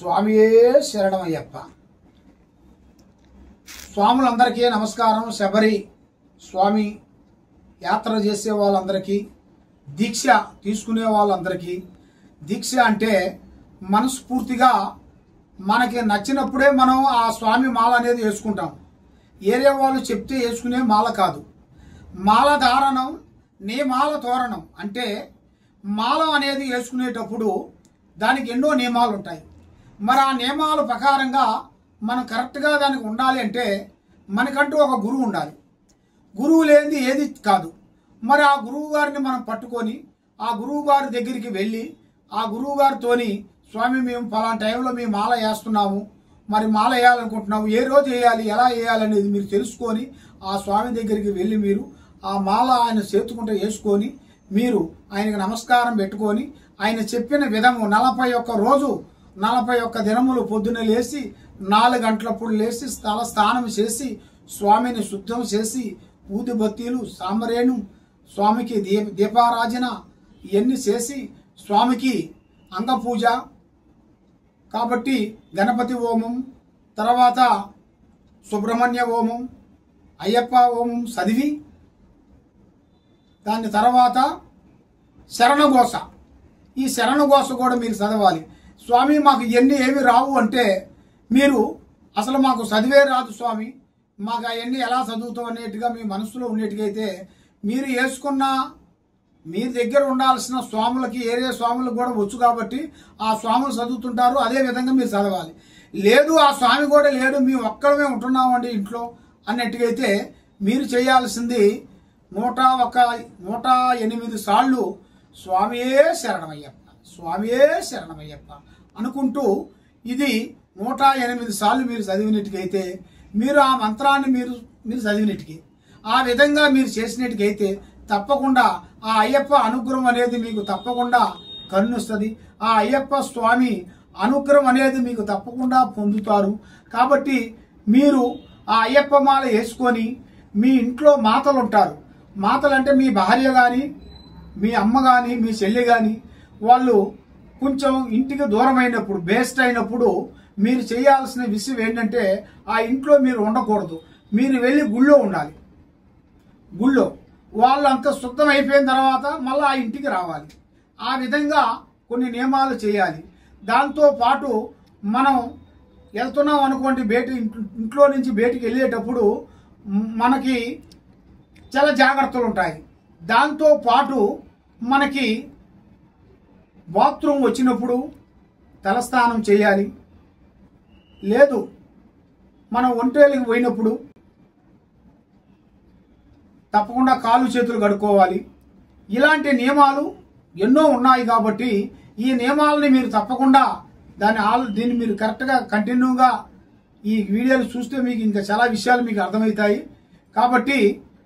స్వామియే శరణమయ్యప్ప. స్వాములందరికీ నమస్కారం. శబరి స్వామి యాత్ర చేసే వాళ్ళందరికీ, దీక్ష తీసుకునే వాళ్ళందరికీ, దీక్ష అంటే మనస్ఫూర్తిగా మనకి నచ్చినప్పుడే మనం ఆ స్వామి మాల అనేది వేసుకుంటాం. ఏరే వాళ్ళు చెప్తే వేసుకునే మాల కాదు. మాల ధారణం నియమాల తోరణం అంటే మాల అనేది వేసుకునేటప్పుడు దానికి ఎన్నో నియమాలు ఉంటాయి. మరి ఆ నియమాల ప్రకారంగా మనం కరెక్ట్గా దానికి ఉండాలి అంటే మనకంటూ ఒక గురువు ఉండాలి. గురువు లేనిది ఏది కాదు. మరి ఆ గురువు గారిని మనం పట్టుకొని ఆ గురువు గారి దగ్గరికి వెళ్ళి ఆ గురువు గారితోని స్వామి మేము పలానా టైంలో మేము మాల వేస్తున్నాము, మరి మాల వేయాలనుకుంటున్నాము, ఏ రోజు వేయాలి, ఎలా వేయాలనేది మీరు తెలుసుకొని ఆ స్వామి దగ్గరికి వెళ్ళి మీరు ఆ మాల ఆయన చేతుకుంటే వేసుకొని మీరు ఆయనకు నమస్కారం పెట్టుకొని ఆయన చెప్పిన విధము 41 రోజు 41 దినములు పొద్దున లేచి 4 గంటలప్పుడు లేచి స్నానం చేసి స్వామిని శుద్ధం చేసి ఊదిబత్తీలు సాంబ్రేణు స్వామికి దీపారాజన ఇవన్నీ చేసి స్వామికి అంగపూజ కాబట్టి గణపతి హోమం, తర్వాత సుబ్రహ్మణ్య హోమం, అయ్యప్ప హోమం చదివి దాని తర్వాత శరణఘోష, ఈ శరణఘోష కూడా మీరు చదవాలి. స్వామి మాకు ఇవన్నీ ఏమి రావు అంటే మీరు అసలు మాకు చదివే రాదు స్వామి, మాకు అవన్నీ ఎలా చదువుతాం అనేట్టుగా మీ మనసులో ఉండేట్టుగైతే మీరు వేసుకున్న మీ దగ్గర ఉండాల్సిన స్వాములకి ఏరే స్వాములకు కూడా వచ్చు కాబట్టి ఆ స్వాములు చదువుతుంటారు, అదే విధంగా మీరు చదవాలి. లేదు ఆ స్వామి కూడా లేడు మేము ఒక్కడమే ఉంటున్నామండి ఇంట్లో అన్నట్టుగైతే మీరు చేయాల్సింది 108 సార్లు స్వామియే శరణమయ్యప్ప, స్వామియే శరణమయ్యప్ప అనుకుంటూ ఇది 108 సార్లు మీరు చదివినట్టుకైతే మీరు ఆ మంత్రాన్ని మీరు చదివినట్టుకి ఆ విధంగా మీరు చేసినట్టుకైతే తప్పకుండా ఆ అయ్యప్ప అనుగ్రహం అనేది మీకు తప్పకుండా కరుణిస్తుంది. ఆ అయ్యప్ప స్వామి అనుగ్రహం అనేది మీకు తప్పకుండా పొందుతారు. కాబట్టి మీరు ఆ అయ్యప్ప మాల వేసుకొని మీ ఇంట్లో మాతలు ఉంటారు. మాతలు అంటే మీ భార్య కానీ మీ అమ్మ కానీ మీ చెల్లి కానీ వాళ్ళు కొంచెం ఇంటికి దూరం అయినప్పుడు బేస్ట్ అయినప్పుడు మీరు చేయాల్సిన విషయం ఏంటంటే ఆ ఇంట్లో మీరు ఉండకూడదు, మీరు వెళ్ళి గుళ్ళో ఉండాలి. గుళ్ళో వాళ్ళంతా శుద్ధం అయిపోయిన తర్వాత మళ్ళీ ఆ ఇంటికి రావాలి. ఆ విధంగా కొన్ని నియమాలు చేయాలి. దాంతో పాటు మనం వెళ్తున్నాం అనుకోండి, ఇంట్లో నుంచి బయటికి వెళ్ళేటప్పుడు మనకి చాలా జాగ్రత్తలు ఉంటాయి. దాంతో పాటు మనకి బాత్రూమ్ వచ్చినప్పుడు తలస్నానం చేయాలి. లేదు మనం ఒంటేలకు పోయినప్పుడు తప్పకుండా కాళ్ళు చేతులు కడుక్కోవాలి. ఇలాంటి నియమాలు ఎన్నో ఉన్నాయి కాబట్టి ఈ నియమాలని మీరు తప్పకుండా దీన్ని మీరు కరెక్ట్గా కంటిన్యూగా ఈ వీడియోలు చూస్తే మీకు ఇంకా చాలా విషయాలు మీకు అర్థమవుతాయి. కాబట్టి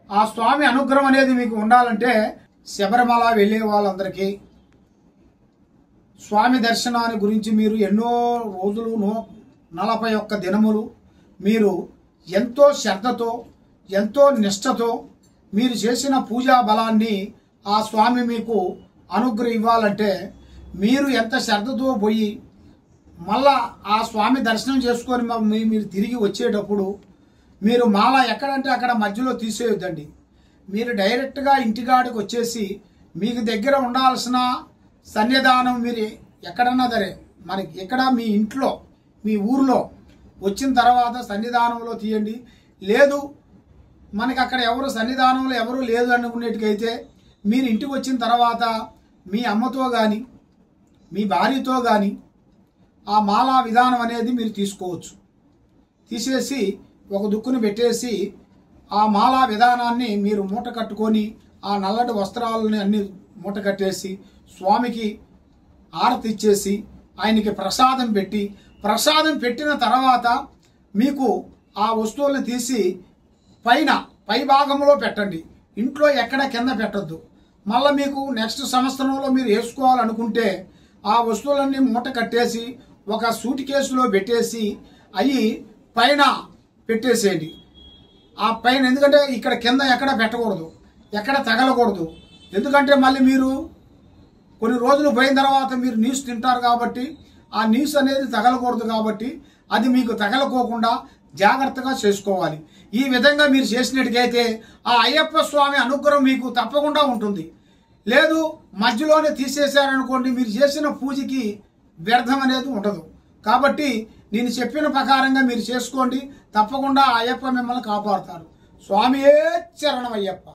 ఆ స్వామి అనుగ్రహం అనేది మీకు ఉండాలంటే శబరిమల వెళ్ళే వాళ్ళందరికీ స్వామి దర్శనాన్ని గురించి మీరు ఎన్నో రోజులు 41 దినములు మీరు ఎంతో శ్రద్ధతో ఎంతో నిష్ఠతో మీరు చేసిన పూజా బలాన్ని ఆ స్వామి మీకు అనుగ్రహం ఇవ్వాలంటే మీరు ఎంత శ్రద్ధతో పోయి మళ్ళా ఆ స్వామి దర్శనం చేసుకొని మీరు తిరిగి వచ్చేటప్పుడు మీరు మాల ఎక్కడంటే అక్కడ మధ్యలో తీసేయొద్దండి. మీరు డైరెక్ట్గా ఇంటికాడికి వచ్చేసి మీకు దగ్గర ఉండాల్సిన సన్నిధానం మీరు ఎక్కడన్నా సరే మనకి ఎక్కడ మీ ఇంట్లో మీ ఊర్లో వచ్చిన తర్వాత సన్నిధానంలో తీయండి. లేదు మనకి అక్కడ సన్నిధానంలో ఎవరు లేదు అనుకునేట్టుకైతే మీరు ఇంటికి వచ్చిన తర్వాత మీ అమ్మతో కానీ మీ భార్యతో కానీ ఆ మాలా విధానం అనేది మీరు తీసుకోవచ్చు. తీసేసి ఒక దుక్కును పెట్టేసి ఆ మాలా విధానాన్ని మీరు మూట కట్టుకొని ఆ నల్లటి వస్త్రాలని అన్ని మూట కట్టేసి స్వామికి ఆరతి ఇచ్చేసి ఆయనకి ప్రసాదం పెట్టిన తర్వాత మీకు ఆ వస్తువులను తీసి పై భాగంలో పెట్టండి. ఇంట్లో ఎక్కడ కింద పెట్టద్దు. మళ్ళీ మీకు నెక్స్ట్ సంవత్సరంలో మీరు వేసుకోవాలనుకుంటే ఆ వస్తువులన్నీ మూట కట్టేసి ఒక సూట్ కేసులో పెట్టేసి అవి పైన పెట్టేసేయండి. ఆ పైన ఎందుకంటే ఇక్కడ కింద ఎక్కడ పెట్టకూడదు, ఎక్కడ తగలకూడదు. ఎందుకంటే మళ్ళీ మీరు కొన్ని రోజులు పోయిన తర్వాత మీరు నీసు తింటారు కాబట్టి ఆ న్యూస్ అనేది తగలకూడదు. కాబట్టి అది మీకు తగలకోకుండా జాగ్రత్తగా చేసుకోవాలి. ఈ విధంగా మీరు చేసినట్టుకైతే ఆ అయ్యప్ప స్వామి అనుగ్రహం మీకు తప్పకుండా ఉంటుంది. లేదు మధ్యలోనే తీసేశారనుకోండి, మీరు చేసిన పూజకి వ్యర్థం అనేది ఉండదు. కాబట్టి నేను చెప్పిన ప్రకారంగా మీరు చేసుకోండి, తప్పకుండా అయ్యప్ప మిమ్మల్ని కాపాడుతారు. స్వామియే శరణం అయ్యప్ప.